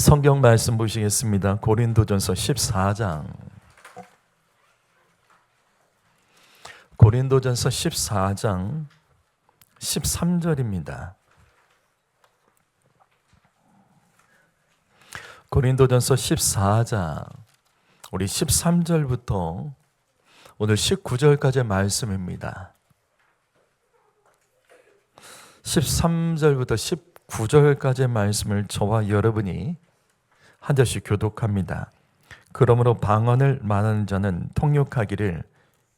성경 말씀 보시겠습니다. 고린도전서 14장. 고린도전서 14장 13절입니다. 고린도전서 14장 우리 13절부터 오늘 19절까지의 말씀입니다. 13절부터 19절까지의 말씀을 저와 여러분이 한 절씩 교독합니다. 그러므로 방언을 말하는 자는 통역하기를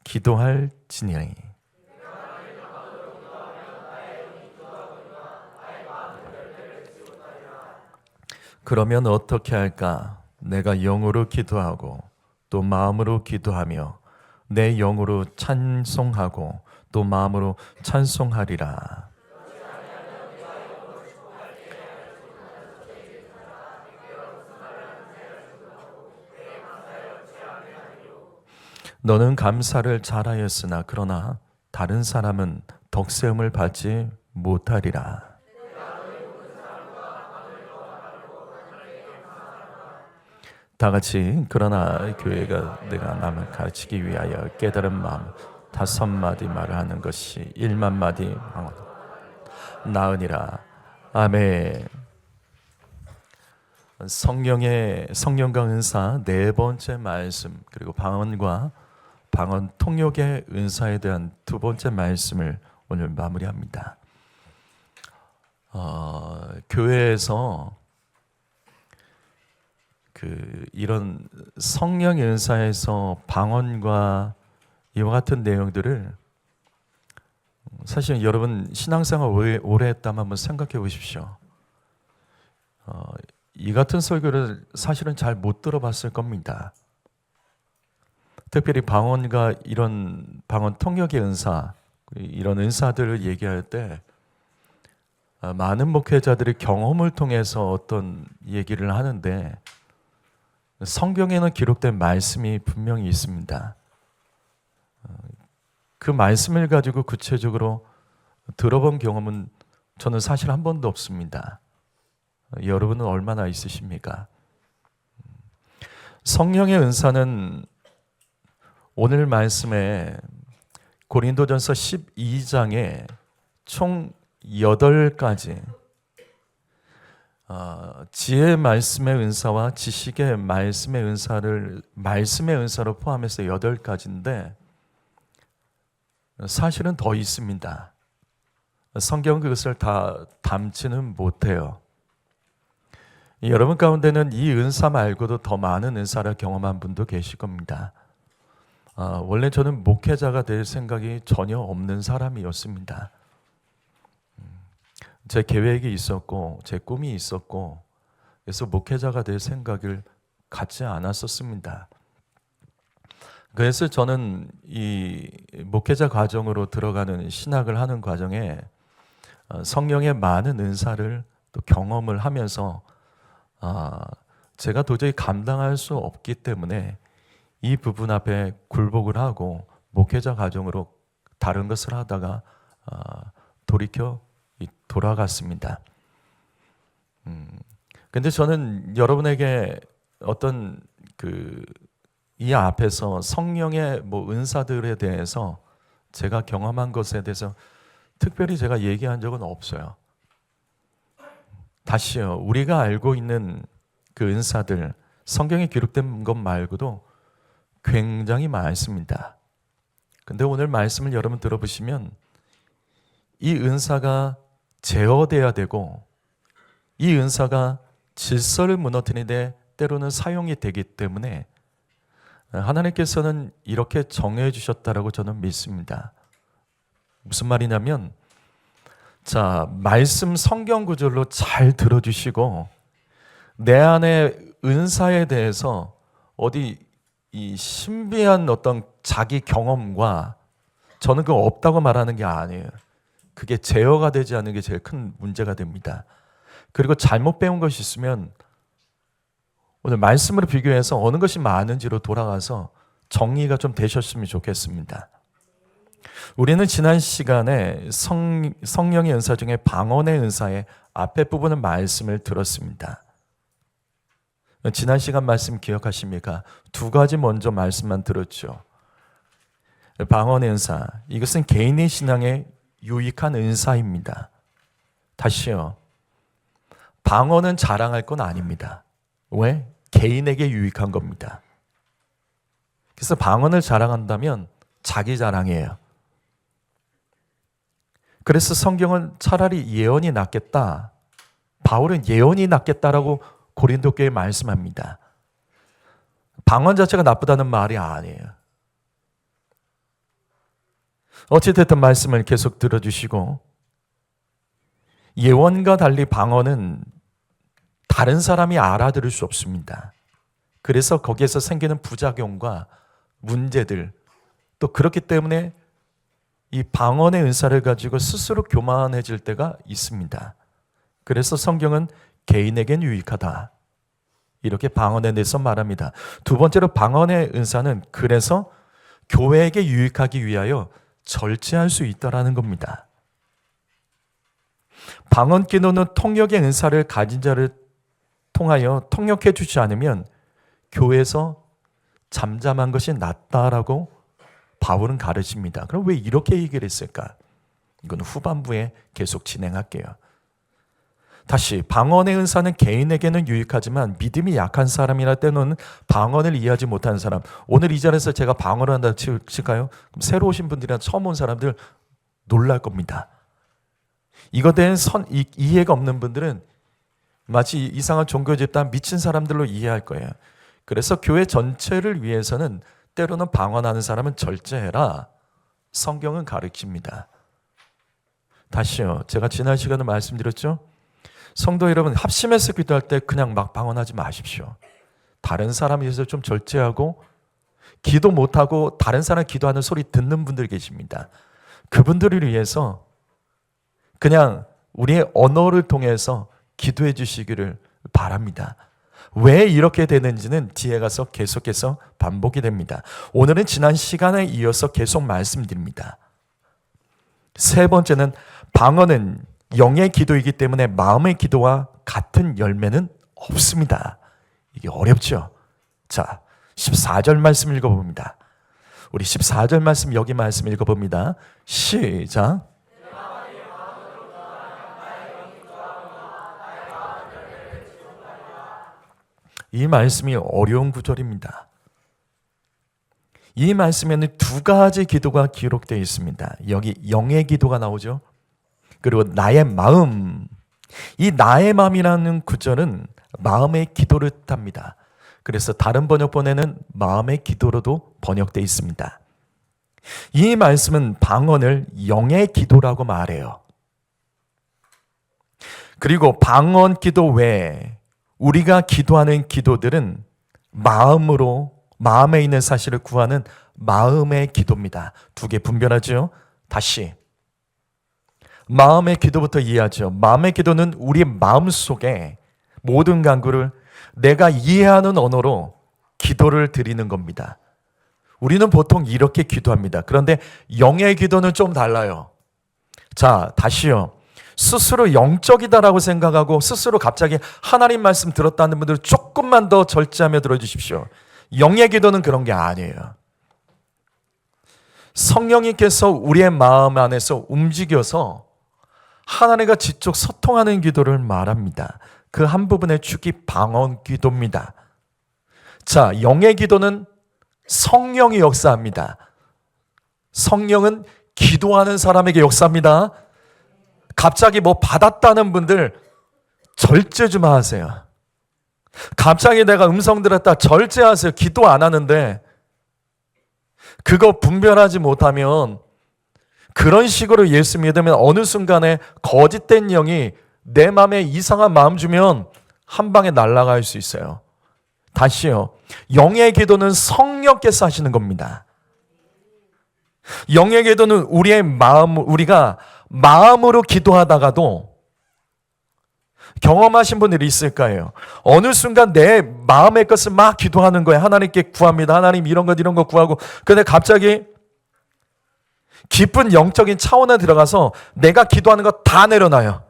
기도할지니. 그러면 어떻게 할까? 내가 영으로 기도하고 또 마음으로 기도하며 내 영으로 찬송하고 또 마음으로 찬송하리라. 너는 감사를 잘하였으나 그러나 다른 사람은 덕세움을 받지 못하리라. 다 같이 그러나 교회가 내가 남을 가르치기 위하여 깨달은 마음 5마디 말을 하는 것이 1만 마디 나으니라. 아멘. 성령과 은사 네 번째 말씀, 그리고 방언과 방언 통역의 은사에 대한 두 번째 말씀을 오늘 마무리합니다. 교회에서 이런 성령의 은사에서 방언과 이와 같은 내용들을 사실 여러분 신앙생활 오래 했다면 한번 생각해 보십시오. 이 같은 설교를 사실은 잘 못 들어봤을 겁니다. 특별히 방언과 이런 방언 통역의 은사, 이런 은사들을 얘기할 때 많은 목회자들이 경험을 통해서 어떤 얘기를 하는데 성경에는 기록된 말씀이 분명히 있습니다. 그 말씀을 가지고 구체적으로 들어본 경험은 저는 사실 한 번도 없습니다. 여러분은 얼마나 있으십니까? 성령의 은사는 오늘 말씀에 고린도전서 12장에 총 8가지 지혜의 말씀의 은사와 지식의 말씀의 은사로 포함해서 8가지인데 사실은 더 있습니다. 성경은 그것을 다 담지는 못해요. 여러분 가운데는 이 은사 말고도 더 많은 은사를 경험한 분도 계실 겁니다. 원래 저는 목회자가 될 생각이 전혀 없는 사람이었습니다. 제 계획이 있었고 제 꿈이 있었고 그래서 목회자가 될 생각을 갖지 않았었습니다. 그래서 저는 이 목회자 과정으로 들어가는 신학을 하는 과정에 성령의 많은 은사를 또 경험을 하면서 제가 도저히 감당할 수 없기 때문에 이 부분 앞에 굴복을 하고 목회자 과정으로 다른 것을 하다가 돌이켜 돌아갔습니다. 근데 저는 여러분에게 어떤 이 앞에서 성령의 은사들에 대해서 제가 경험한 것에 대해서 특별히 제가 얘기한 적은 없어요. 다시요, 우리가 알고 있는 그 은사들, 성경에 기록된 것 말고도 굉장히 많습니다. 근데 오늘 말씀을 여러분 들어보시면 이 은사가 제어돼야 되고 이 은사가 질서를 무너뜨리는데 때로는 사용이 되기 때문에 하나님께서는 이렇게 정해 주셨다라고 저는 믿습니다. 무슨 말이냐면, 자, 말씀 성경 구절로 잘 들어주시고 내 안에 은사에 대해서 어디 이 신비한 어떤 자기 경험과 저는 그거 없다고 말하는 게 아니에요. 그게 제어가 되지 않는 게 제일 큰 문제가 됩니다. 그리고 잘못 배운 것이 있으면 오늘 말씀으로 비교해서 어느 것이 많은지로 돌아가서 정리가 좀 되셨으면 좋겠습니다. 우리는 지난 시간에 성령의 은사 중에 방언의 은사의 앞에 부분의 말씀을 들었습니다. 지난 시간 말씀 기억하십니까? 두 가지 먼저 말씀만 들었죠. 방언의 은사, 이것은 개인의 신앙에 유익한 은사입니다. 다시요. 방언은 자랑할 건 아닙니다. 왜? 개인에게 유익한 겁니다. 그래서 방언을 자랑한다면 자기 자랑이에요. 그래서 성경은 차라리 예언이 낫겠다. 바울은 예언이 낫겠다라고 고린도 교회에 말씀합니다. 방언 자체가 나쁘다는 말이 아니에요. 어찌됐든 말씀을 계속 들어주시고, 예언과 달리 방언은 다른 사람이 알아들을 수 없습니다. 그래서 거기에서 생기는 부작용과 문제들, 또 그렇기 때문에 이 방언의 은사를 가지고 스스로 교만해질 때가 있습니다. 그래서 성경은 개인에겐 유익하다, 이렇게 방언에 대해서 말합니다. 두 번째로 방언의 은사는 그래서 교회에게 유익하기 위하여 절제할 수 있다라는 겁니다. 방언 기도는 통역의 은사를 가진 자를 통하여 통역해 주지 않으면 교회에서 잠잠한 것이 낫다라고 바울은 가르칩니다. 그럼 왜 이렇게 얘기를 했을까? 이건 후반부에 계속 진행할게요. 다시, 방언의 은사는 개인에게는 유익하지만 믿음이 약한 사람이나 때는 방언을 이해하지 못하는 사람, 오늘 이 자리에서 제가 방언을 한다고 칠까요? 그럼 새로 오신 분들이나 처음 온 사람들 놀랄 겁니다. 이것에 대한 이해가 없는 분들은 마치 이상한 종교 집단 미친 사람들로 이해할 거예요. 그래서 교회 전체를 위해서는 때로는 방언하는 사람은 절제해라, 성경은 가르칩니다. 다시요, 제가 지난 시간에 말씀드렸죠? 성도 여러분, 합심해서 기도할 때 그냥 막 방언하지 마십시오. 다른 사람에 대해서 좀 절제하고, 기도 못하고 다른 사람 기도하는 소리 듣는 분들 계십니다. 그분들을 위해서 그냥 우리의 언어를 통해서 기도해 주시기를 바랍니다. 왜 이렇게 되는지는 뒤에 가서 계속해서 반복이 됩니다. 오늘은 지난 시간에 이어서 계속 말씀드립니다. 세 번째는 방언은 영의 기도이기 때문에 마음의 기도와 같은 열매는 없습니다. 이게 어렵죠? 자, 14절 말씀 읽어봅니다. 우리 14절 말씀, 여기 말씀 읽어봅니다. 시작. 이 말씀이 어려운 구절입니다. 이 말씀에는 두 가지 기도가 기록되어 있습니다. 여기 영의 기도가 나오죠. 그리고 나의 마음, 이 나의 마음이라는 구절은 마음의 기도를 뜻합니다. 그래서 다른 번역본에는 마음의 기도로도 번역되어 있습니다. 이 말씀은 방언을 영의 기도라고 말해요. 그리고 방언 기도 외에 우리가 기도하는 기도들은 마음에 있는 사실을 구하는 마음의 기도입니다. 두 개 분별하죠? 다시, 마음의 기도부터 이해하죠. 마음의 기도는 우리 마음속에 모든 간구를 내가 이해하는 언어로 기도를 드리는 겁니다. 우리는 보통 이렇게 기도합니다. 그런데 영의 기도는 좀 달라요. 자, 다시요. 스스로 영적이다라고 생각하고 스스로 갑자기 하나님 말씀 들었다는 분들 조금만 더 절제하며 들어주십시오. 영의 기도는 그런 게 아니에요. 성령님께서 우리의 마음 안에서 움직여서 하나님과 직접 소통하는 기도를 말합니다. 그 한 부분의 축이 방언 기도입니다. 자, 영의 기도는 성령이 역사합니다. 성령은 기도하는 사람에게 역사합니다. 갑자기 뭐 받았다는 분들 절제 좀 하세요. 갑자기 내가 음성 들었다, 절제하세요. 기도 안 하는데 그거 분별하지 못하면, 그런 식으로 예수 믿으면 어느 순간에 거짓된 영이 내 마음에 이상한 마음 주면 한 방에 날아갈 수 있어요. 다시요. 영의 기도는 성령께서 하시는 겁니다. 영의 기도는 우리가 마음으로 기도하다가도 경험하신 분들이 있을 거예요. 어느 순간 내 마음의 것을 막 기도하는 거예요. 하나님께 구합니다. 하나님 이런 거 구하고. 근데 갑자기 깊은 영적인 차원에 들어가서 내가 기도하는 거 다 내려놔요.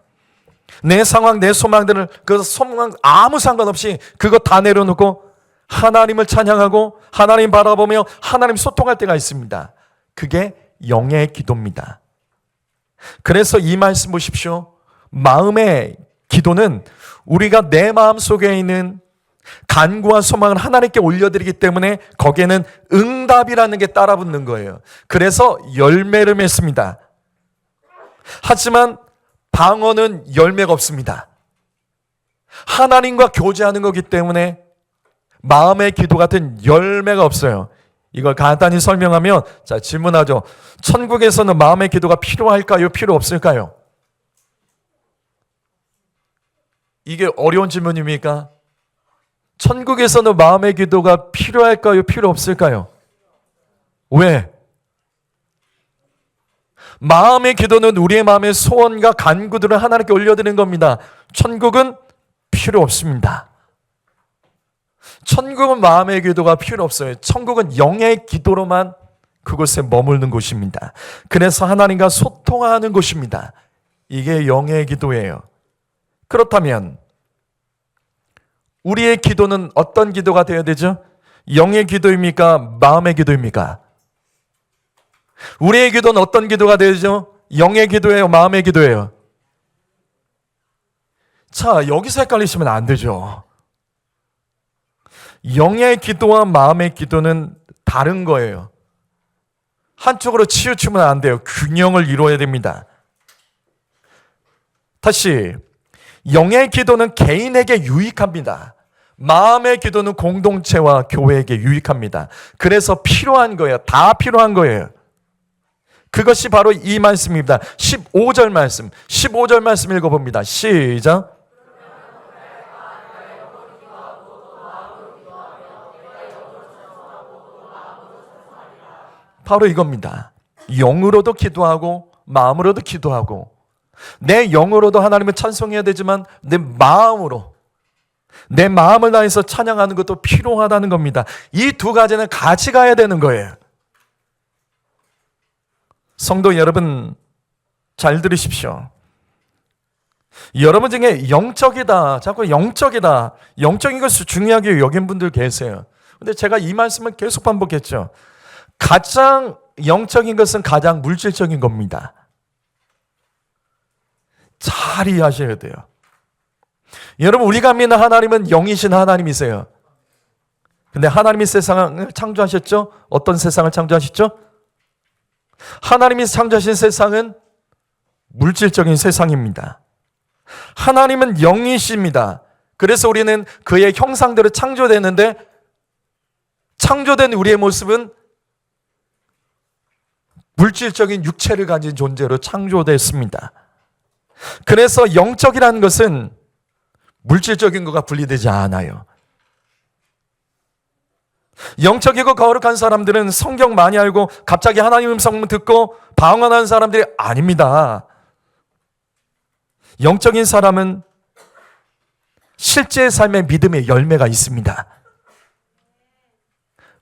내 상황, 내 소망들을 그 소망 아무 상관없이 그거 다 내려놓고 하나님을 찬양하고 하나님 바라보며 하나님 소통할 때가 있습니다. 그게 영의 기도입니다. 그래서 이 말씀 보십시오. 마음의 기도는 우리가 내 마음 속에 있는 간구와 소망을 하나님께 올려드리기 때문에 거기에는 응답이라는 게 따라붙는 거예요. 그래서 열매를 맺습니다. 하지만 방언은 열매가 없습니다. 하나님과 교제하는 거기 때문에 마음의 기도 같은 열매가 없어요. 이걸 간단히 설명하면, 자, 질문하죠. 천국에서는 마음의 기도가 필요할까요? 필요 없을까요? 이게 어려운 질문입니까? 천국에서는 마음의 기도가 필요할까요? 필요 없을까요? 왜? 마음의 기도는 우리의 마음의 소원과 간구들을 하나님께 올려드리는 겁니다. 천국은 필요 없습니다. 천국은 마음의 기도가 필요 없어요. 천국은 영의 기도로만 그곳에 머무르는 곳입니다. 그래서 하나님과 소통하는 곳입니다. 이게 영의 기도예요. 그렇다면 우리의 기도는 어떤 기도가 되어야 되죠? 영의 기도입니까? 마음의 기도입니까? 우리의 기도는 어떤 기도가 되죠? 영의 기도예요? 마음의 기도예요? 자, 여기서 헷갈리시면 안 되죠. 영의 기도와 마음의 기도는 다른 거예요. 한쪽으로 치우치면 안 돼요. 균형을 이루어야 됩니다. 다시, 영의 기도는 개인에게 유익합니다. 마음의 기도는 공동체와 교회에게 유익합니다. 그래서 필요한 거예요. 다 필요한 거예요. 그것이 바로 이 말씀입니다. 15절 말씀. 15절 말씀 읽어봅니다. 시작. 바로 이겁니다. 영으로도 기도하고 마음으로도 기도하고 내 영으로도 하나님을 찬송해야 되지만 내 마음으로 내 마음을 다해서 찬양하는 것도 필요하다는 겁니다. 이 두 가지는 같이 가야 되는 거예요. 성도 여러분 잘 들으십시오. 여러분 중에 영적이다, 자꾸 영적이다, 영적인 것을 중요하게 여긴 분들 계세요. 근데 제가 이 말씀을 계속 반복했죠. 가장 영적인 것은 가장 물질적인 겁니다. 잘 이해하셔야 돼요. 여러분, 우리가 믿는 하나님은 영이신 하나님이세요. 근데 하나님이 세상을 창조하셨죠? 어떤 세상을 창조하셨죠? 하나님이 창조하신 세상은 물질적인 세상입니다. 하나님은 영이십니다. 그래서 우리는 그의 형상대로 창조되는데 창조된 우리의 모습은 물질적인 육체를 가진 존재로 창조됐습니다. 그래서 영적이라는 것은 물질적인 것과 분리되지 않아요. 영적이고 거룩한 사람들은 성경 많이 알고 갑자기 하나님 음성 듣고 방언하는 사람들이 아닙니다. 영적인 사람은 실제 삶의 믿음의 열매가 있습니다.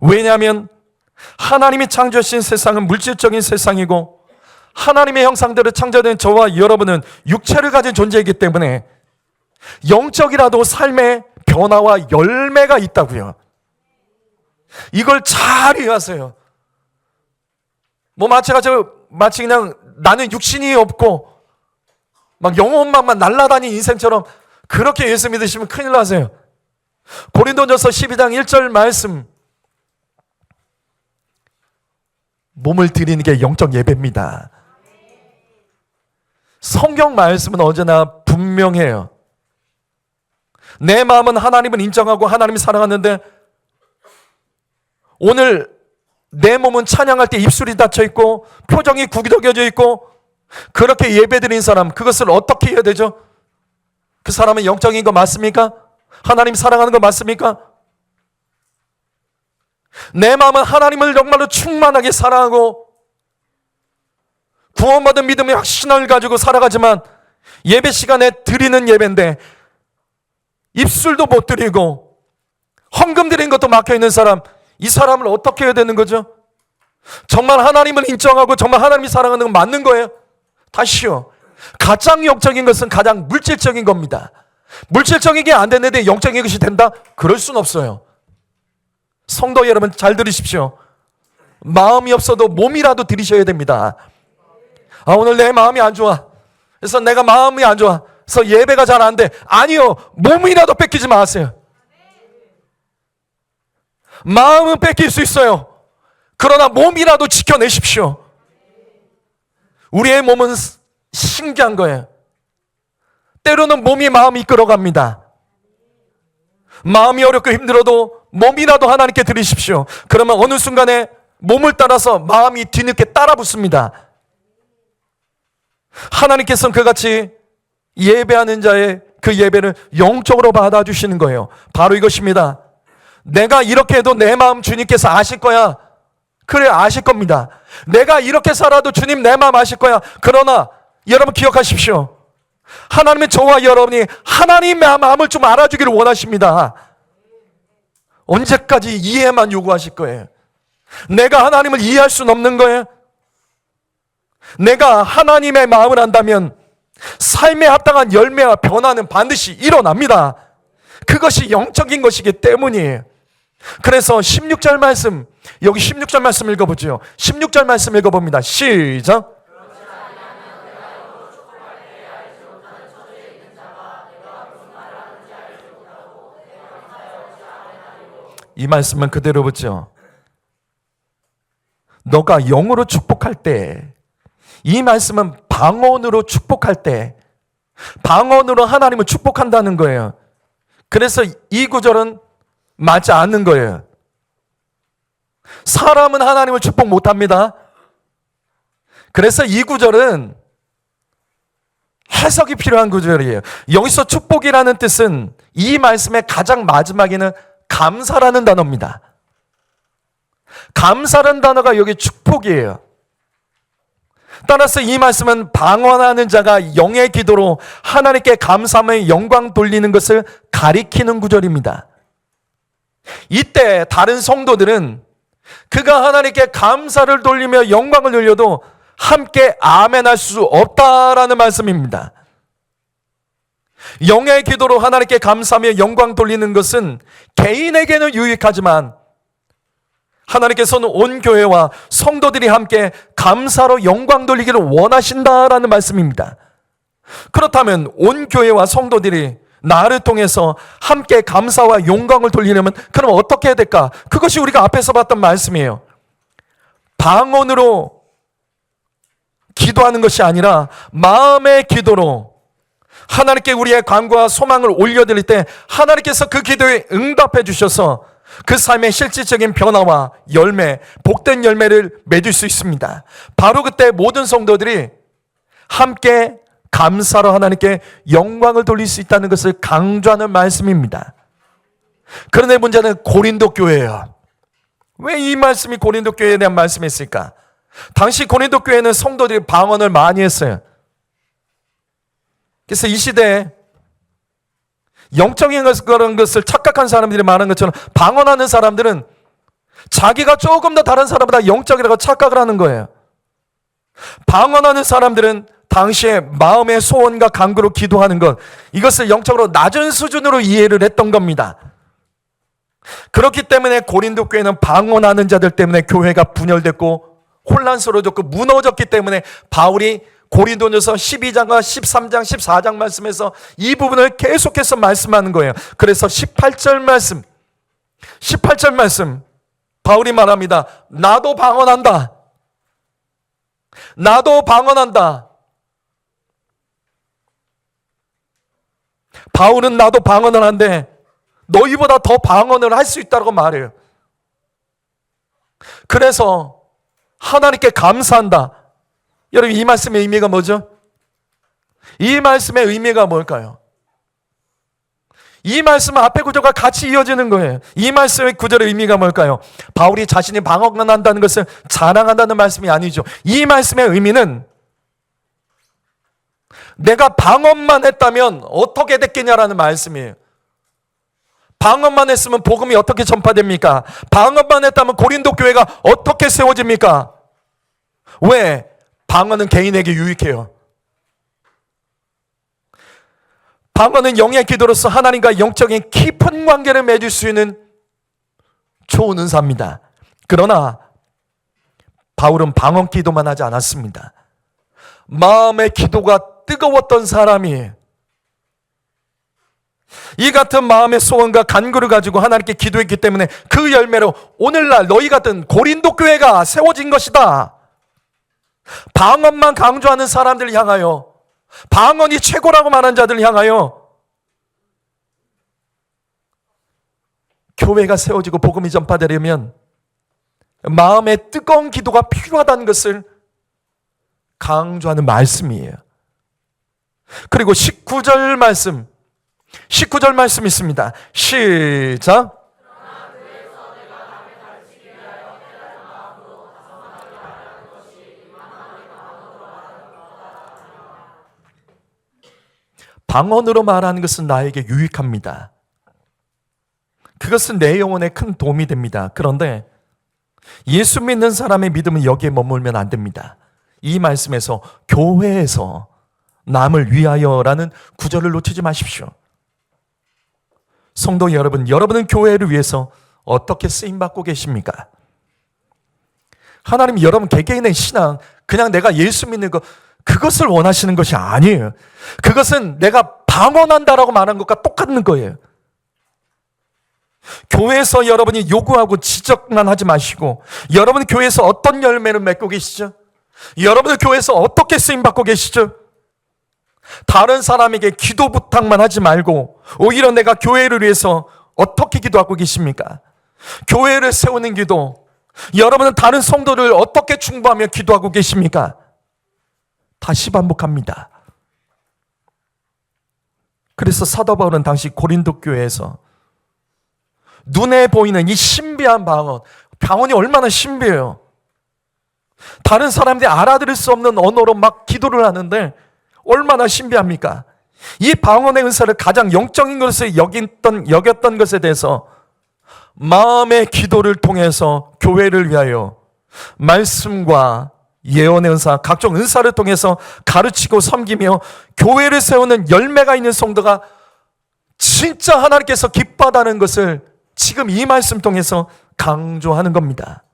왜냐하면 하나님이 창조하신 세상은 물질적인 세상이고 하나님의 형상대로 창조된 저와 여러분은 육체를 가진 존재이기 때문에 영적이라도 삶의 변화와 열매가 있다고요. 이걸 잘 이해하세요. 마치 그냥 나는 육신이 없고 막 영혼만 날아다니는 인생처럼 그렇게 예수 믿으시면 큰일 나세요. 고린도전서 12장 1절 말씀, 몸을 드리는 게 영적 예배입니다. 성경 말씀은 언제나 분명해요. 내 마음은 하나님을 인정하고 하나님을 사랑하는데 오늘 내 몸은 찬양할 때 입술이 닫혀 있고 표정이 구겨져 있고 그렇게 예배드린 사람, 그것을 어떻게 해야 되죠? 그 사람은 영적인 거 맞습니까? 하나님 사랑하는 거 맞습니까? 내 마음은 하나님을 정말로 충만하게 사랑하고 구원받은 믿음의 확신을 가지고 살아가지만 예배 시간에 드리는 예배인데 입술도 못 드리고 헌금 드리는 것도 막혀있는 사람, 이 사람을 어떻게 해야 되는 거죠? 정말 하나님을 인정하고 정말 하나님이 사랑하는 건 맞는 거예요? 다시요. 가장 영적인 것은 가장 물질적인 겁니다. 물질적인 게 안 되는데 영적인 것이 된다? 그럴 순 없어요. 성도 여러분 잘 들으십시오. 마음이 없어도 몸이라도 들이셔야 됩니다. 오늘 내 마음이 안 좋아. 그래서 내가 마음이 안 좋아. 그래서 예배가 잘 안 돼. 아니요. 몸이라도 뺏기지 마세요. 마음은 뺏길 수 있어요. 그러나 몸이라도 지켜내십시오. 우리의 몸은 신기한 거예요. 때로는 몸이 마음이 이끌어갑니다. 마음이 어렵고 힘들어도 몸이라도 하나님께 드리십시오. 그러면 어느 순간에 몸을 따라서 마음이 뒤늦게 따라 붙습니다. 하나님께서는 그같이 예배하는 자의 그 예배를 영적으로 받아주시는 거예요. 바로 이것입니다. 내가 이렇게 해도 내 마음 주님께서 아실 거야. 그래, 아실 겁니다. 내가 이렇게 살아도 주님 내 마음 아실 거야. 그러나 여러분 기억하십시오. 하나님은 저와 여러분이 하나님의 마음을 좀 알아주기를 원하십니다. 언제까지 이해만 요구하실 거예요? 내가 하나님을 이해할 수는 없는 거예요? 내가 하나님의 마음을 안다면 삶에 합당한 열매와 변화는 반드시 일어납니다. 그것이 영적인 것이기 때문이에요. 그래서 16절 말씀, 여기 16절 말씀 읽어보죠. 16절 말씀 읽어봅니다. 시작. 이 말씀은 그대로 보죠. 너가 영으로 축복할 때, 이 말씀은 방언으로 축복할 때, 방언으로 하나님을 축복한다는 거예요. 그래서 이 구절은 맞지 않는 거예요. 사람은 하나님을 축복 못합니다. 그래서 이 구절은 해석이 필요한 구절이에요. 여기서 축복이라는 뜻은 이 말씀의 가장 마지막에는 감사라는 단어입니다. 감사라는 단어가 여기 축복이에요. 따라서 이 말씀은 방언하는 자가 영의 기도로 하나님께 감사함의 영광 돌리는 것을 가리키는 구절입니다. 이때 다른 성도들은 그가 하나님께 감사를 돌리며 영광을 돌려도 함께 아멘할 수 없다라는 말씀입니다. 영의 기도로 하나님께 감사하며 영광 돌리는 것은 개인에게는 유익하지만 하나님께서는 온 교회와 성도들이 함께 감사로 영광 돌리기를 원하신다라는 말씀입니다. 그렇다면 온 교회와 성도들이 나를 통해서 함께 감사와 영광을 돌리려면 그럼 어떻게 해야 될까? 그것이 우리가 앞에서 봤던 말씀이에요. 방언으로 기도하는 것이 아니라 마음의 기도로 하나님께 우리의 간구와 소망을 올려드릴 때 하나님께서 그 기도에 응답해 주셔서 그 삶의 실질적인 변화와 열매, 복된 열매를 맺을 수 있습니다. 바로 그때 모든 성도들이 함께 감사로 하나님께 영광을 돌릴 수 있다는 것을 강조하는 말씀입니다. 그런데 문제는 고린도 교회예요. 왜 이 말씀이 고린도 교회에 대한 말씀이었을까? 당시 고린도 교회는 성도들이 방언을 많이 했어요. 그래서 이 시대에 영적인 그런 것을 착각한 사람들이 많은 것처럼 방언하는 사람들은 자기가 조금 더 다른 사람보다 영적이라고 착각을 하는 거예요. 방언하는 사람들은 당시에 마음의 소원과 간구로 기도하는 것, 이것을 영적으로 낮은 수준으로 이해를 했던 겁니다. 그렇기 때문에 고린도 교회는 방언하는 자들 때문에 교회가 분열됐고 혼란스러워졌고 무너졌기 때문에 바울이 고린도전서 12장과 13장, 14장 말씀에서 이 부분을 계속해서 말씀하는 거예요. 그래서 18절 말씀 바울이 말합니다. 나도 방언한다. 나도 방언한다. 바울은 나도 방언을 한데 너희보다 더 방언을 할 수 있다고 말해요. 그래서 하나님께 감사한다. 여러분 이 말씀의 의미가 뭐죠? 이 말씀의 의미가 뭘까요? 이 말씀은 앞의 구절과 같이 이어지는 거예요. 이 말씀의 구절의 의미가 뭘까요? 바울이 자신이 방언한다는 것을 자랑한다는 말씀이 아니죠. 이 말씀의 의미는 내가 방언만 했다면 어떻게 됐겠냐라는 말씀이에요. 방언만 했으면 복음이 어떻게 전파됩니까? 방언만 했다면 고린도 교회가 어떻게 세워집니까? 왜? 방언은 개인에게 유익해요. 방언은 영의 기도로서 하나님과 영적인 깊은 관계를 맺을 수 있는 좋은 은사입니다. 그러나 바울은 방언 기도만 하지 않았습니다. 마음의 기도가 뜨거웠던 사람이 이 같은 마음의 소원과 간구를 가지고 하나님께 기도했기 때문에 그 열매로 오늘날 너희 같은 고린도 교회가 세워진 것이다. 방언만 강조하는 사람들 향하여, 방언이 최고라고 말한 자들 향하여 교회가 세워지고 복음이 전파되려면 마음의 뜨거운 기도가 필요하다는 것을 강조하는 말씀이에요. 그리고 19절 말씀 있습니다. 시작. 방언으로 말하는 것은 나에게 유익합니다. 그것은 내 영혼에 큰 도움이 됩니다. 그런데 예수 믿는 사람의 믿음은 여기에 머물면 안 됩니다. 이 말씀에서 교회에서 남을 위하여라는 구절을 놓치지 마십시오. 성도 여러분, 여러분은 교회를 위해서 어떻게 쓰임받고 계십니까? 하나님 여러분 개개인의 신앙, 그냥 내가 예수 믿는 것, 그것을 원하시는 것이 아니에요. 그것은 내가 방언한다라고 말한 것과 똑같은 거예요. 교회에서 여러분이 요구하고 지적만 하지 마시고, 여러분 교회에서 어떤 열매를 맺고 계시죠? 여러분 교회에서 어떻게 쓰임받고 계시죠? 다른 사람에게 기도 부탁만 하지 말고 오히려 내가 교회를 위해서 어떻게 기도하고 계십니까? 교회를 세우는 기도, 여러분은 다른 성도를 어떻게 충고하며 기도하고 계십니까? 다시 반복합니다. 그래서 사도 바울은 당시 고린도 교회에서 눈에 보이는 이 신비한 방언이 얼마나 신비해요. 다른 사람들이 알아들을 수 없는 언어로 막 기도를 하는데 얼마나 신비합니까? 이 방언의 은사를 가장 영적인 것을 여겼던 것에 대해서 마음의 기도를 통해서 교회를 위하여 말씀과 예언의 은사, 각종 은사를 통해서 가르치고 섬기며 교회를 세우는 열매가 있는 성도가 진짜 하나님께서 기뻐하다는 것을 지금 이 말씀 통해서 강조하는 겁니다.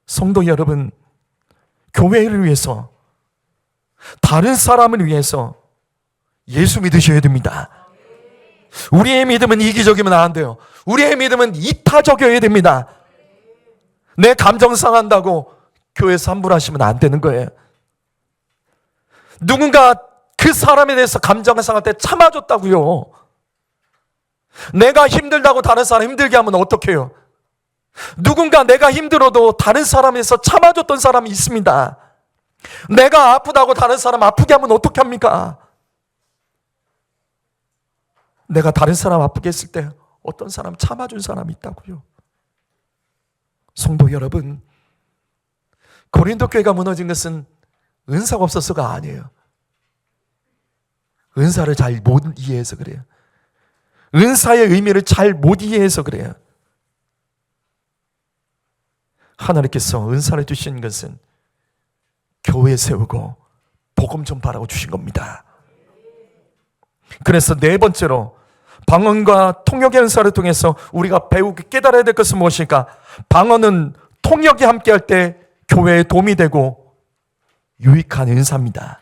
성도 여러분, 교회를 위해서, 다른 사람을 위해서 예수 믿으셔야 됩니다. 우리의 믿음은 이기적이면 안 돼요. 우리의 믿음은 이타적이어야 됩니다. 내 감정 상한다고 교회에서 함부로 하시면 안 되는 거예요. 누군가 그 사람에 대해서 감정을 상할 때 참아줬다고요. 내가 힘들다고 다른 사람 힘들게 하면 어떡해요? 누군가 내가 힘들어도 다른 사람에서 참아줬던 사람이 있습니다. 내가 아프다고 다른 사람 아프게 하면 어떻게 합니까? 내가 다른 사람 아프게 했을 때 어떤 사람 참아준 사람이 있다고요. 성도 여러분, 고린도 교회가 무너진 것은 은사가 없어서가 아니에요. 은사를 잘 못 이해해서 그래요. 은사의 의미를 잘 못 이해해서 그래요. 하나님께서 은사를 주신 것은 교회 세우고 복음 전파라고 주신 겁니다. 그래서 네 번째로 방언과 통역의 은사를 통해서 우리가 배우고 깨달아야 될 것은 무엇일까? 방언은 통역이 함께할 때 교회에 도움이 되고 유익한 은사입니다.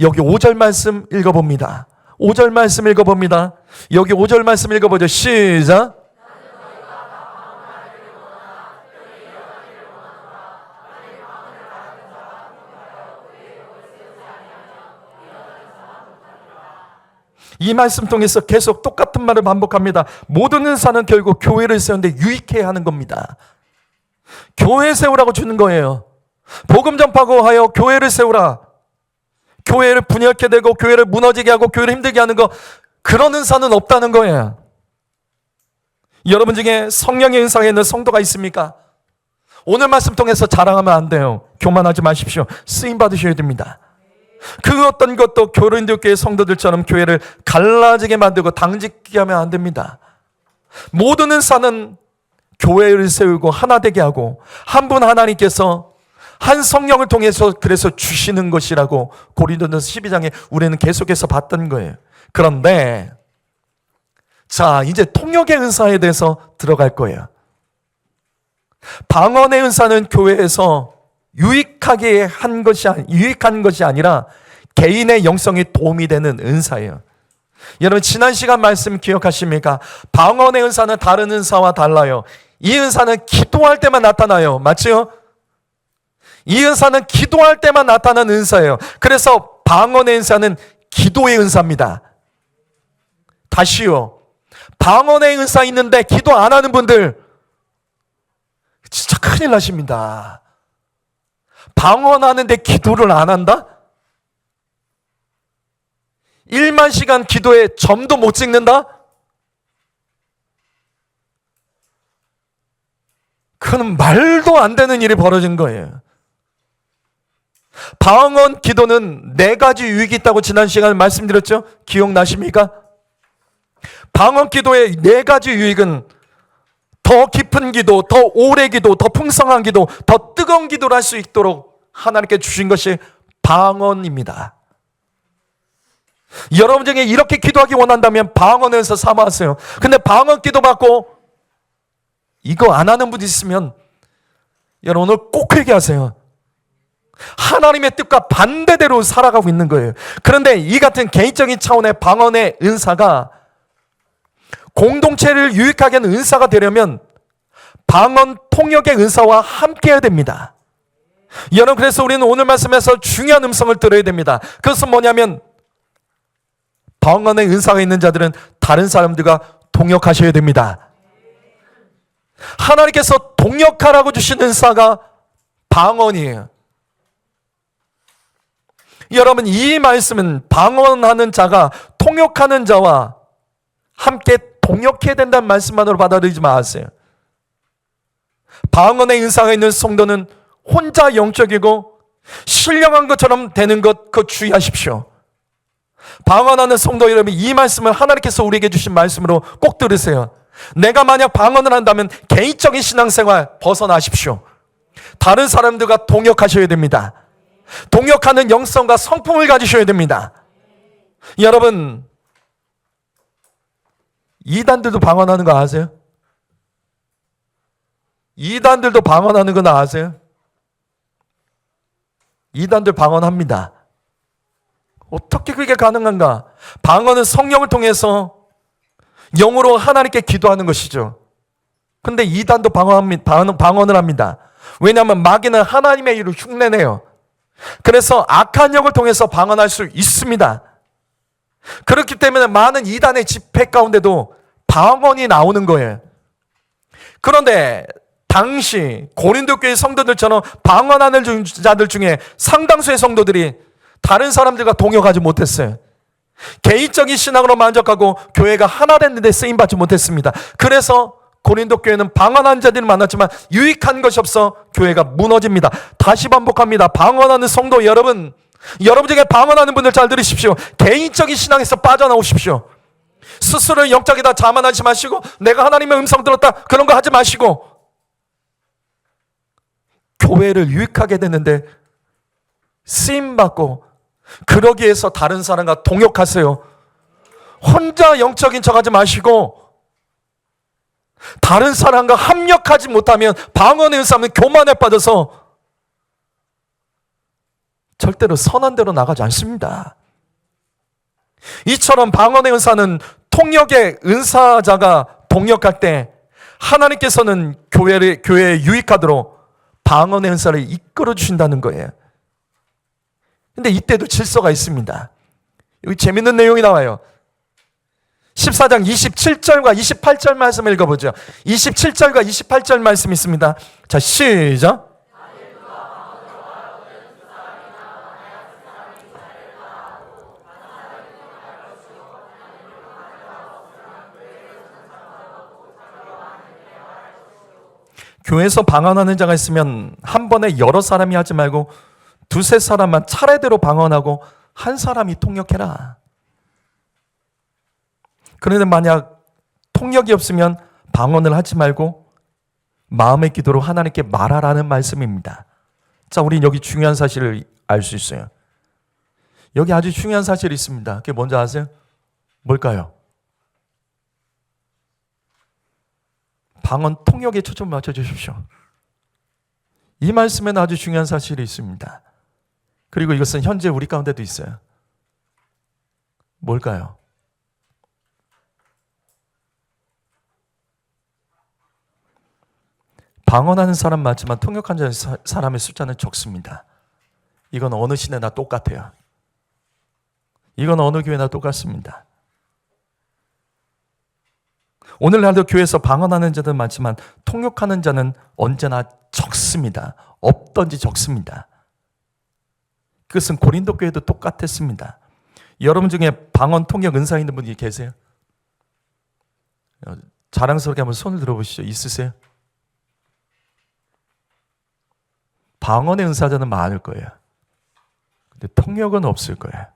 여기 5절 말씀 읽어봅니다. 5절 말씀 읽어봅니다. 여기 5절 말씀 읽어보죠. 시작. 이 말씀 통해서 계속 똑같은 말을 반복합니다. 모든 은사는 결국 교회를 세우는데 유익해야 하는 겁니다. 교회 세우라고 주는 거예요. 복음 전파고 하여 교회를 세우라. 교회를 분열케 되고 교회를 무너지게 하고 교회를 힘들게 하는 거, 그런 은사는 없다는 거예요. 여러분 중에 성령의 은사가 있는 성도가 있습니까? 오늘 말씀 통해서 자랑하면 안 돼요. 교만하지 마십시오. 쓰임 받으셔야 됩니다. 그 어떤 것도 고린도 교회 성도들처럼 교회를 갈라지게 만들고 당직게 하면 안 됩니다. 모든 은사는 교회를 세우고 하나 되게 하고 한 분 하나님께서 한 성령을 통해서 그래서 주시는 것이라고 고린도전서 12장에 우리는 계속해서 봤던 거예요. 그런데 자, 이제 통역의 은사에 대해서 들어갈 거예요. 방언의 은사는 교회에서 유익한 것이 아니라 개인의 영성에 도움이 되는 은사예요. 여러분 지난 시간 말씀 기억하십니까? 방언의 은사는 다른 은사와 달라요. 이 은사는 기도할 때만 나타나요. 맞죠? 이 은사는 기도할 때만 나타나는 은사예요. 그래서 방언의 은사는 기도의 은사입니다. 다시요. 방언의 은사 있는데 기도 안 하는 분들 진짜 큰일 나십니다. 방언하는데 기도를 안 한다? 1만 시간 기도에 점도 못 찍는다? 그건 말도 안 되는 일이 벌어진 거예요. 방언 기도는 4가지 유익이 있다고 지난 시간에 말씀드렸죠? 기억나십니까? 방언 기도의 4가지 유익은 더 깊은 기도, 더 오래 기도, 더 풍성한 기도, 더 뜨거운 기도를 할 수 있도록 하나님께 주신 것이 방언입니다. 여러분 중에 이렇게 기도하기 원한다면 방언에서 삼아하세요. 근데 방언 기도 받고 이거 안 하는 분이 있으면 여러분 오늘 꼭 회개하세요. 하나님의 뜻과 반대대로 살아가고 있는 거예요. 그런데 이 같은 개인적인 차원의 방언의 은사가 공동체를 유익하게 하는 은사가 되려면 방언 통역의 은사와 함께 해야 됩니다. 여러분 그래서 우리는 오늘 말씀에서 중요한 음성을 들어야 됩니다. 그것은 뭐냐면 방언의 은사가 있는 자들은 다른 사람들과 동역하셔야 됩니다. 하나님께서 동역하라고 주신 은사가 방언이에요. 여러분 이 말씀은 방언하는 자가 통역하는 자와 함께 동역해야 된다는 말씀만으로 받아들이지 마세요. 방언의 은사가 있는 성도는 혼자 영적이고 신령한 것처럼 되는 것 그거 주의하십시오. 방언하는 성도 여러분 이 말씀을 하나님께서 우리에게 주신 말씀으로 꼭 들으세요. 내가 만약 방언을 한다면 개인적인 신앙생활 벗어나십시오. 다른 사람들과 동역하셔야 됩니다. 동역하는 영성과 성품을 가지셔야 됩니다. 여러분 이단들도 방언하는 거 아세요? 이단들도 방언하는 거 아세요? 이단들 방언합니다. 어떻게 그게 가능한가? 방언은 성령을 통해서 영으로 하나님께 기도하는 것이죠. 근데 이단도 방언을 합니다. 왜냐하면 마귀는 하나님의 일을 흉내내요. 그래서 악한 영을 통해서 방언할 수 있습니다. 그렇기 때문에 많은 이단의 집회 가운데도 방언이 나오는 거예요. 그런데 당시 고린도 교회 성도들처럼 방언하는 자들 중에 상당수의 성도들이 다른 사람들과 동역하지 못했어요. 개인적인 신앙으로 만족하고 교회가 하나 됐는데 쓰임받지 못했습니다. 그래서 고린도 교회는 방언하는 자들이 많았지만 유익한 것이 없어 교회가 무너집니다. 다시 반복합니다. 방언하는 성도 여러분, 여러분 중에 방언하는 분들 잘 들으십시오. 개인적인 신앙에서 빠져나오십시오. 스스로 영적이다 자만하지 마시고 내가 하나님의 음성 들었다 그런 거 하지 마시고 교회를 유익하게 됐는데 쓰임받고 그러기 위해서 다른 사람과 동역하세요. 혼자 영적인 척하지 마시고 다른 사람과 합력하지 못하면 방언의 은사는 교만에 빠져서 절대로 선한 대로 나가지 않습니다. 이처럼 방언의 은사는 통역의 은사자가 동역할 때 하나님께서는 교회에 유익하도록 방언의 은사를 이끌어 주신다는 거예요. 근데 이때도 질서가 있습니다. 여기 재밌는 내용이 나와요. 14장 27절과 28절 말씀 읽어보죠. 27절과 28절 말씀 있습니다. 자, 시작. 교회에서 방언하는 자가 있으면 한 번에 여러 사람이 하지 말고 두세 사람만 차례대로 방언하고 한 사람이 통역해라. 그런데 만약 통역이 없으면 방언을 하지 말고 마음의 기도로 하나님께 말하라는 말씀입니다. 자, 우리 여기 중요한 사실을 알 수 있어요. 여기 아주 중요한 사실이 있습니다. 그게 뭔지 아세요? 뭘까요? 방언 통역에 초점 맞춰주십시오. 이 말씀에는 아주 중요한 사실이 있습니다. 그리고 이것은 현재 우리 가운데도 있어요. 뭘까요? 방언하는 사람 맞지만 통역하는 사람의 숫자는 적습니다. 이건 어느 시대나 똑같아요. 이건 어느 교회나 똑같습니다. 오늘날도 교회에서 방언하는 자는 많지만 통역하는 자는 언제나 적습니다. 없던지 적습니다. 그것은 고린도 교회도 똑같았습니다. 여러분 중에 방언 통역 은사 있는 분이 계세요? 자랑스럽게 한번 손을 들어보시죠. 있으세요? 방언의 은사자는 많을 거예요. 근데 통역은 없을 거예요.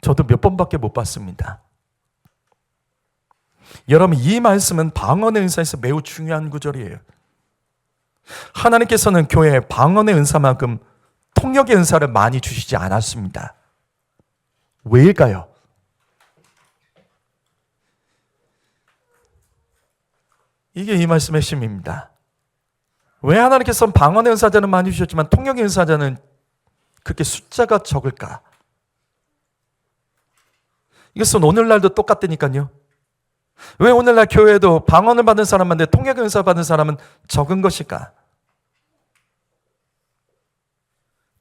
저도 몇 번밖에 못 봤습니다. 여러분, 이 말씀은 방언의 은사에서 매우 중요한 구절이에요. 하나님께서는 교회에 방언의 은사만큼 통역의 은사를 많이 주시지 않았습니다. 왜일까요? 이게 이 말씀의 핵심입니다. 왜 하나님께서는 방언의 은사자는 많이 주셨지만 통역의 은사자는 그렇게 숫자가 적을까? 이것은 오늘날도 똑같다니까요. 왜 오늘날 교회에도 방언을 받는 사람 많은데 통역의 은사 받는 사람은 적은 것일까?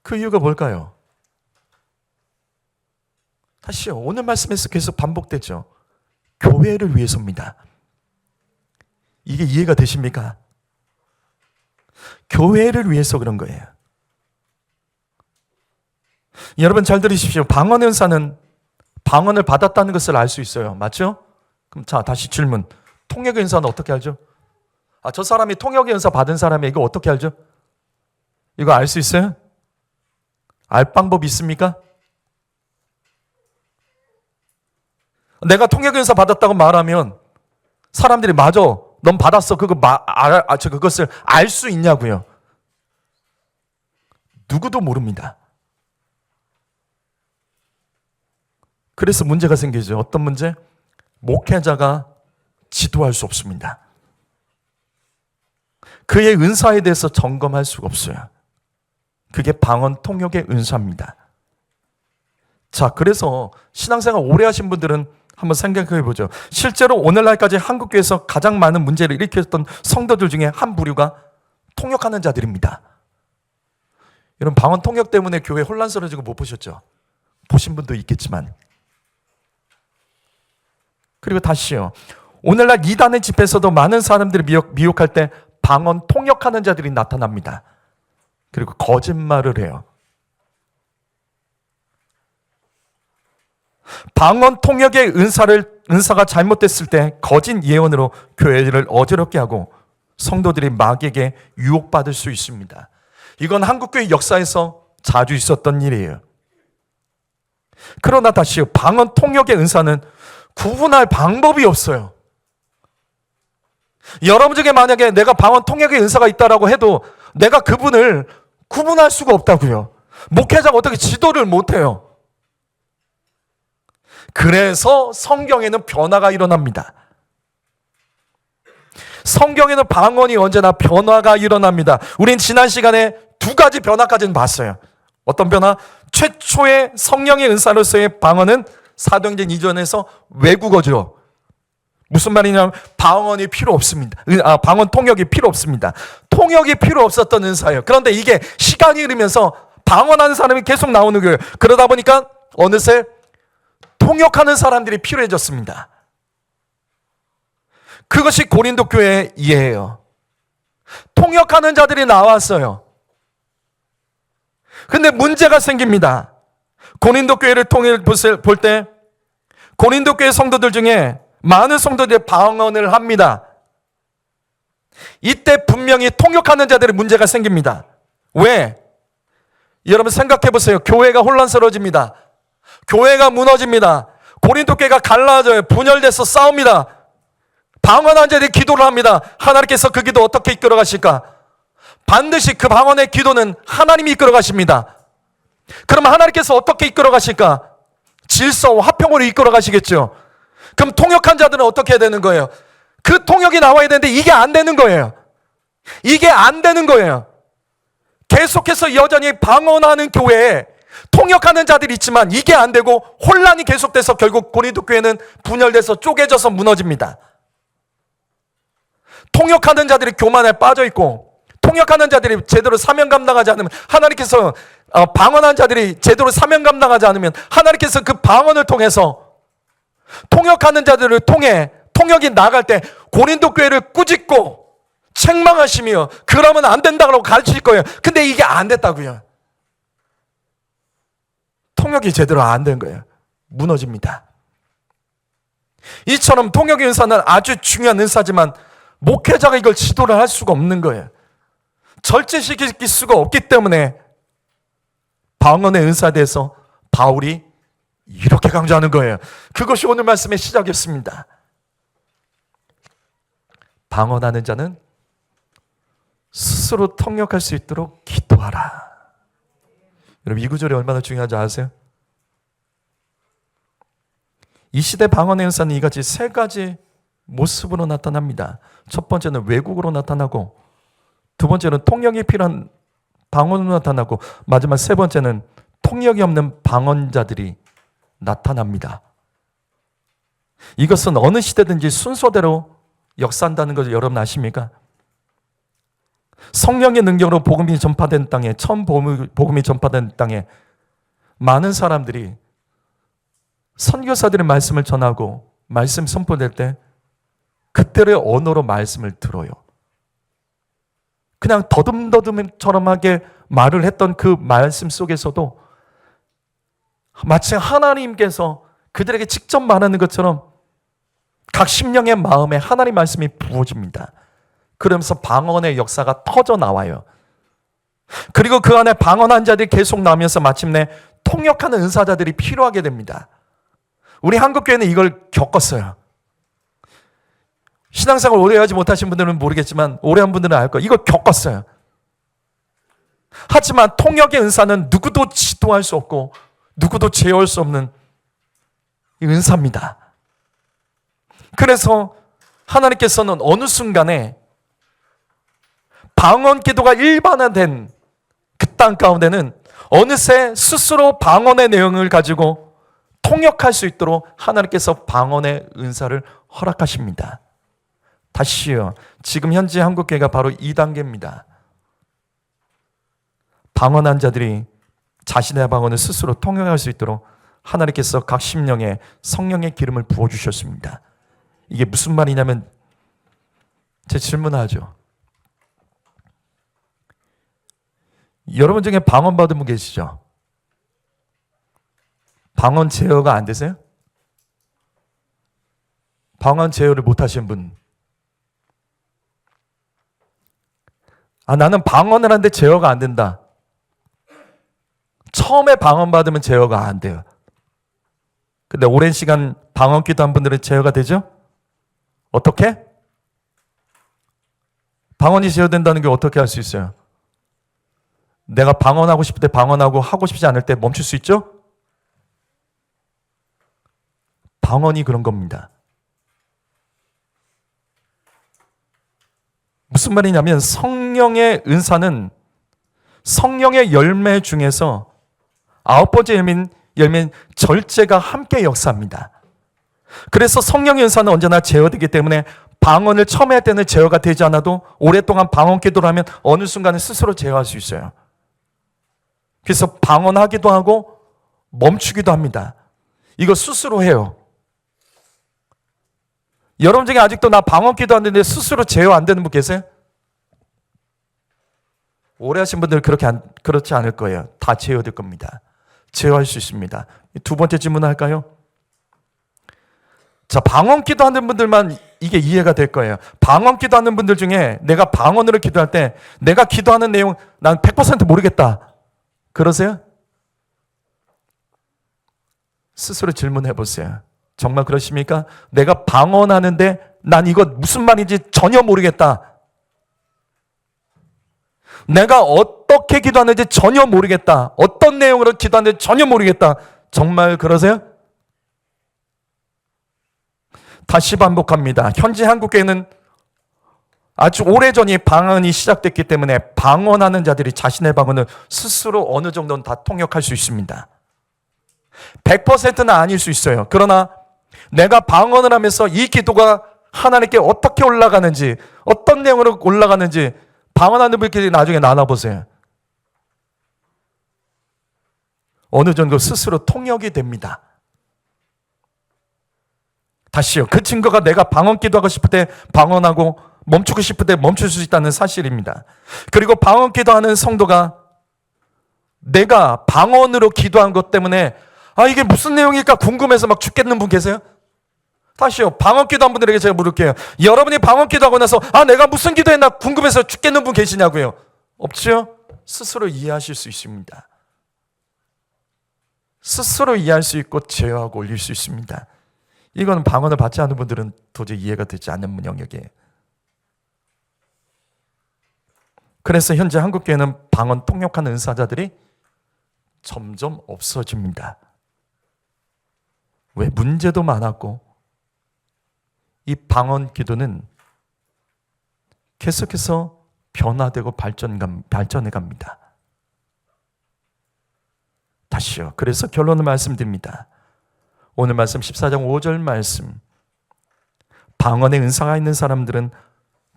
그 이유가 뭘까요? 다시요. 오늘 말씀에서 계속 반복되죠. 교회를 위해서입니다. 이게 이해가 되십니까? 교회를 위해서 그런 거예요. 여러분 잘 들으십시오. 방언의 은사는 방언을 받았다는 것을 알 수 있어요. 맞죠? 그럼 자, 다시 질문. 통역의 은사는 어떻게 알죠? 저 사람이 통역의 은사 받은 사람이 이거 어떻게 알죠? 이거 알 수 있어요? 알 방법이 있습니까? 내가 통역의 은사 받았다고 말하면 사람들이 맞아, 넌 받았어. 그것을 알 수 있냐고요. 누구도 모릅니다. 그래서 문제가 생기죠. 어떤 문제? 목회자가 지도할 수 없습니다. 그의 은사에 대해서 점검할 수가 없어요. 그게 방언 통역의 은사입니다. 자, 그래서 신앙생활 오래 하신 분들은 한번 생각해 보죠. 실제로 오늘날까지 한국교회에서 가장 많은 문제를 일으켰던 성도들 중에 한 부류가 통역하는 자들입니다. 여러분, 방언 통역 때문에 교회 혼란스러워지고 못 보셨죠? 보신 분도 있겠지만. 그리고 다시요. 오늘날 이단의 집회에서도 많은 사람들이 미혹할 때 방언 통역하는 자들이 나타납니다. 그리고 거짓말을 해요. 방언 통역의 은사가 잘못됐을 때 거짓 예언으로 교회를 어지럽게 하고 성도들이 마귀에게 유혹받을 수 있습니다. 이건 한국교회 역사에서 자주 있었던 일이에요. 그러나 다시요. 방언 통역의 은사는 구분할 방법이 없어요. 여러분 중에 만약에 내가 방언 통역의 은사가 있다라고 해도 내가 그분을 구분할 수가 없다고요. 목회자가 어떻게 지도를 못해요. 그래서 성경에는 변화가 일어납니다. 성경에는 방언이 언제나 변화가 일어납니다. 우린 지난 시간에 두 가지 변화까지는 봤어요. 어떤 변화? 최초의 성령의 은사로서의 방언은 사도행전 이전에서 외국어죠. 무슨 말이냐면 방언이 필요 없습니다. 방언 통역이 필요 없습니다. 통역이 필요 없었던 은사예요. 그런데 이게 시간이 흐르면서 방언하는 사람이 계속 나오는 거예요. 그러다 보니까 어느새 통역하는 사람들이 필요해졌습니다. 그것이 고린도 교회의 이해예요. 통역하는 자들이 나왔어요. 근데 문제가 생깁니다. 고린도 교회를 볼 때 고린도 교회 성도들 중에 많은 성도들이 방언을 합니다. 이때 분명히 통역하는 자들의 문제가 생깁니다. 왜? 여러분 생각해 보세요. 교회가 혼란스러워집니다. 교회가 무너집니다. 고린도 교회가 갈라져요. 분열돼서 싸웁니다. 방언한 자들이 기도를 합니다. 하나님께서 그 기도 어떻게 이끌어 가실까? 반드시 그 방언의 기도는 하나님이 이끌어 가십니다. 그럼 하나님께서 어떻게 이끌어 가실까? 질서와 화평으로 이끌어 가시겠죠. 그럼 통역한 자들은 어떻게 해야 되는 거예요? 그 통역이 나와야 되는데 이게 안 되는 거예요. 이게 안 되는 거예요. 계속해서 여전히 방언하는 교회에 통역하는 자들이 있지만 이게 안 되고 혼란이 계속돼서 결국 고린도 교회는 분열돼서 쪼개져서 무너집니다. 통역하는 자들이 교만에 빠져 있고, 통역하는 자들이 제대로 사명 감당하지 않으면 하나님께서, 방언한 자들이 제대로 사명 감당하지 않으면 하나님께서 그 방언을 통해서 통역하는 자들을 통해 통역이 나갈 때 고린도 교회를 꾸짖고 책망하시며 그러면 안 된다고 가르칠 거예요. 근데 이게 안 됐다고요. 통역이 제대로 안 된 거예요. 무너집니다. 이처럼 통역의 은사는 아주 중요한 은사지만 목회자가 이걸 지도를 할 수가 없는 거예요. 절제시킬 수가 없기 때문에 방언의 은사에 대해서 바울이 이렇게 강조하는 거예요. 그것이 오늘 말씀의 시작이었습니다. 방언하는 자는 스스로 통역할 수 있도록 기도하라. 여러분, 이 구절이 얼마나 중요한지 아세요? 이 시대 방언의 은사는 이같이 세 가지 모습으로 나타납니다. 첫 번째는 외국으로 나타나고, 두 번째는 통역이 필요한 방언으로 나타나고, 마지막 세 번째는 통역이 없는 방언자들이 나타납니다. 이것은 어느 시대든지 순서대로 역사한다는 것을 여러분 아십니까? 성령의 능력으로 복음이 전파된 땅에, 처음 복음이 전파된 땅에 많은 사람들이 선교사들의 말씀을 전하고 말씀 선포될 때 그때의 언어로 말씀을 들어요. 그냥 더듬더듬처럼하게 말을 했던 그 말씀 속에서도 마치 하나님께서 그들에게 직접 말하는 것처럼 각 심령의 마음에 하나님 말씀이 부어집니다. 그러면서 방언의 역사가 터져 나와요. 그리고 그 안에 방언한 자들이 계속 나오면서 마침내 통역하는 은사자들이 필요하게 됩니다. 우리 한국교회는 이걸 겪었어요. 신앙생활 오래 하지 못하신 분들은 모르겠지만 오래 한 분들은 알 거예요. 이걸 겪었어요. 하지만 통역의 은사는 누구도 지도할 수 없고 누구도 제어할 수 없는 은사입니다. 그래서 하나님께서는 어느 순간에 방언 기도가 일반화된 그 땅 가운데는 어느새 스스로 방언의 내용을 가지고 통역할 수 있도록 하나님께서 방언의 은사를 허락하십니다. 다시요. 지금 현재 한국교회가 바로 2단계입니다. 방언한 자들이 자신의 방언을 스스로 통역할 수 있도록 하나님께서 각 심령에 성령의 기름을 부어주셨습니다. 이게 무슨 말이냐면 제 질문하죠. 여러분 중에 방언 받은 분 계시죠? 방언 제어가 안 되세요? 방언 제어를 못 하신 분. 나는 방언을 하는데 제어가 안 된다. 처음에 방언 받으면 제어가 안 돼요. 근데 오랜 시간 방언 기도한 분들은 제어가 되죠? 어떻게? 방언이 제어된다는 게 어떻게 할 수 있어요? 내가 방언하고 싶을 때 방언하고 하고 싶지 않을 때 멈출 수 있죠? 방언이 그런 겁니다. 무슨 말이냐면 성령의 은사는 성령의 열매 중에서 9번째 열매인 절제가 함께 역사합니다. 그래서 성령의 은사는 언제나 제어되기 때문에 방언을 처음에 할 때는 제어가 되지 않아도 오랫동안 방언 기도를 하면 어느 순간에 스스로 제어할 수 있어요. 그래서 방언하기도 하고 멈추기도 합니다. 이거 스스로 해요. 여러분 중에 아직도 나 방언 기도하는데 스스로 제어 안 되는 분 계세요? 오래 하신 분들 그렇지 않을 거예요. 다 제어될 겁니다. 제어할 수 있습니다. 두 번째 질문 할까요? 자, 방언 기도하는 분들만 이게 이해가 될 거예요. 방언 기도하는 분들 중에 내가 방언으로 기도할 때 내가 기도하는 내용 난 100% 모르겠다. 그러세요? 스스로 질문해 보세요. 정말 그러십니까? 내가 방언하는데 난 이거 무슨 말인지 전혀 모르겠다. 내가 어떻게 기도하는지 전혀 모르겠다. 어떤 내용으로 기도하는지 전혀 모르겠다. 정말 그러세요? 다시 반복합니다. 현재 한국교회는 아주 오래전이 방언이 시작됐기 때문에 방언하는 자들이 자신의 방언을 스스로 어느 정도는 다 통역할 수 있습니다. 100%는 아닐 수 있어요. 그러나 내가 방언을 하면서 이 기도가 하나님께 어떻게 올라가는지, 어떤 내용으로 올라가는지 방언하는 분들끼리 나중에 나눠보세요. 어느 정도 스스로 통역이 됩니다. 다시요. 그 증거가 내가 방언 기도하고 싶을 때 방언하고 멈추고 싶을 때 멈출 수 있다는 사실입니다. 그리고 방언 기도하는 성도가 내가 방언으로 기도한 것 때문에 이게 무슨 내용일까 궁금해서 막 죽겠는 분 계세요? 다시요. 방언 기도한 분들에게 제가 물을게요. 여러분이 방언 기도하고 나서 내가 무슨 기도했나 궁금해서 죽겠는 분 계시냐고요? 없죠? 스스로 이해하실 수 있습니다. 스스로 이해할 수 있고 제어하고 올릴 수 있습니다. 이건 방언을 받지 않은 분들은 도저히 이해가 되지 않는 영역이에요. 그래서 현재 한국교회는 방언 통역하는 은사자들이 점점 없어집니다. 왜? 문제도 많았고 이 방언 기도는 계속해서 변화되고 발전해 갑니다. 다시요. 그래서 결론을 말씀드립니다. 오늘 말씀 14장 5절 말씀. 방언의 은사가 있는 사람들은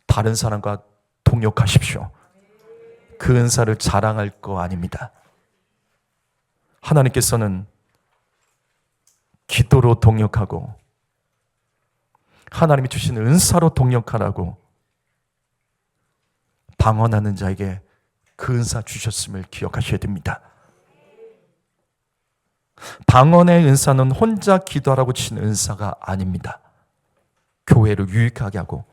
다른 사람과 동역하십시오. 그 은사를 자랑할 거 아닙니다. 하나님께서는 기도로 동역하고 하나님이 주신 은사로 동역하라고 방언하는 자에게 그 은사 주셨음을 기억하셔야 됩니다. 방언의 은사는 혼자 기도하라고 주신 은사가 아닙니다. 교회를 유익하게 하고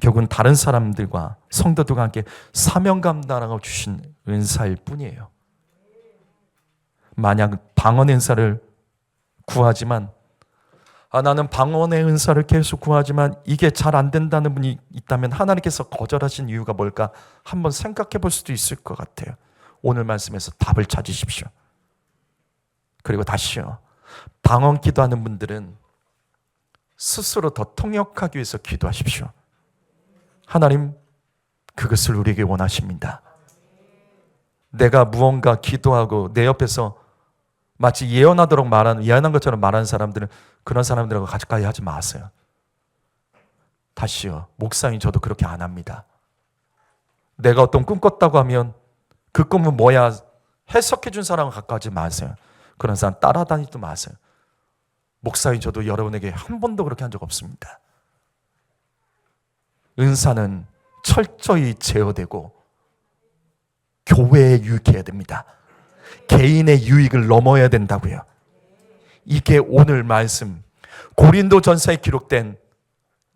결국은 다른 사람들과 성도들과 함께 사명 감당하고 주신 은사일 뿐이에요. 만약 방언의 은사를 구하지만 나는 방언의 은사를 계속 구하지만 이게 잘 안 된다는 분이 있다면 하나님께서 거절하신 이유가 뭘까 한번 생각해 볼 수도 있을 것 같아요. 오늘 말씀에서 답을 찾으십시오. 그리고 다시요. 방언 기도하는 분들은 스스로 더 통역하기 위해서 기도하십시오. 하나님 그것을 우리에게 원하십니다. 내가 무언가 기도하고 내 옆에서 마치 예언한 것처럼 말하는 사람들은 그런 사람들하고 가까이 하지 마세요. 다시요. 목사님 저도 그렇게 안 합니다. 내가 어떤 꿈 꿨다고 하면 그 꿈은 뭐야 해석해 준 사람과 가까이 하지 마세요. 그런 사람 따라다니지도 마세요. 목사님 저도 여러분에게 한 번도 그렇게 한 적 없습니다. 은사는 철저히 제어되고 교회에 유익해야 됩니다. 개인의 유익을 넘어야 된다고요. 이게 오늘 말씀 고린도전서에 기록된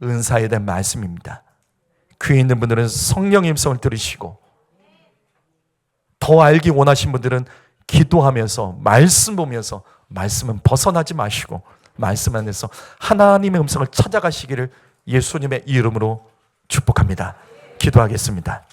은사에 대한 말씀입니다. 귀에 있는 분들은 성령의 음성을 들으시고 더 알기 원하신 분들은 기도하면서 말씀 보면서 말씀은 벗어나지 마시고 말씀 안에서 하나님의 음성을 찾아가시기를 예수님의 이름으로 축복합니다. 기도하겠습니다.